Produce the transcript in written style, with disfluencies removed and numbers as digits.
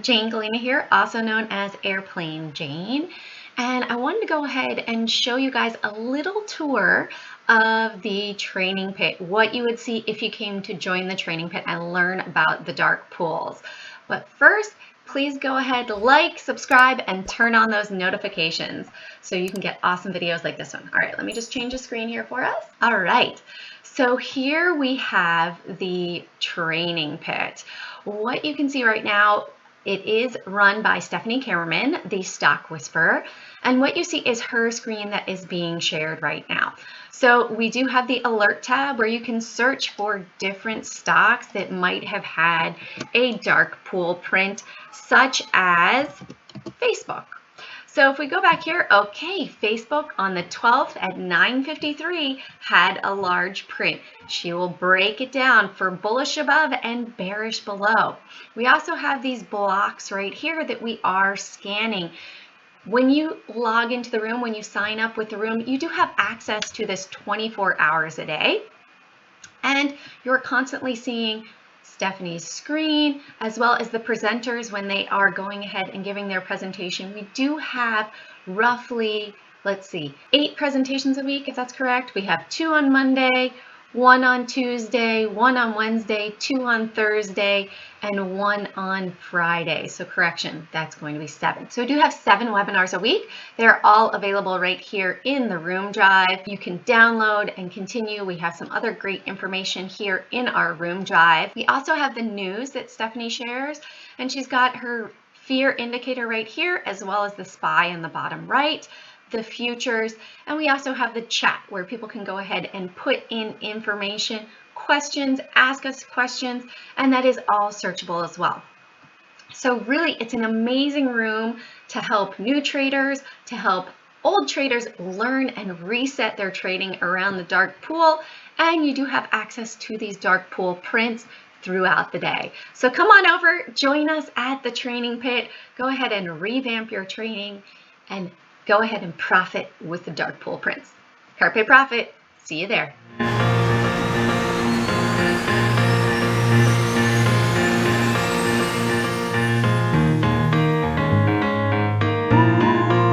Jane Galena here, also known as Airplane Jane, and I wanted to go ahead and show you guys a little tour of the training pit, what you would see if you came to join the training pit and learn about the dark pools. But first, please go ahead, like, subscribe, and turn on those notifications so you can get awesome videos like this one. All right, let me just change the screen here for us. All right, so here we have the training pit. What you can see right now, it is run by Stephanie Cameraman, the Stock Whisperer, and what you see is her screen that is being shared right now. So we do have the alert tab where you can search for different stocks that might have had a dark pool print, such as Facebook. So if we go back here, okay, Facebook on the 12th at 9:53 had a large print. She will break it down for bullish above and bearish below. We also have these blocks right here that we are scanning. When you log into the room, when you sign up with the room, you do have access to this 24 hours a day. And you're constantly seeing Stephanie's screen, as well as the presenters when they are going ahead and giving their presentation. We do have roughly, let's see, 8 presentations a week, if that's correct. We have 2 on Monday, 1 on Tuesday, 1 on Wednesday, 2 on Thursday, and 1 on Friday. So correction, that's going to be 7. So we do have 7 webinars a week. They're all available right here in the Room Drive. You can download and continue. We have some other great information here in our Room Drive. We also have the news that Stephanie shares, and she's got her fear indicator right here, as well as the SPY in the bottom right, the futures, and we also have the chat where people can go ahead and put in information, questions, ask us questions, and that is all searchable as well. So really, it's an amazing room to help new traders, to help old traders learn and reset their trading around the dark pool, and you do have access to these dark pool prints throughout the day. So come on over, join us at the training pit, go ahead and revamp your trading, and go ahead and profit with the dark pool prints. Carpe profit. See you there.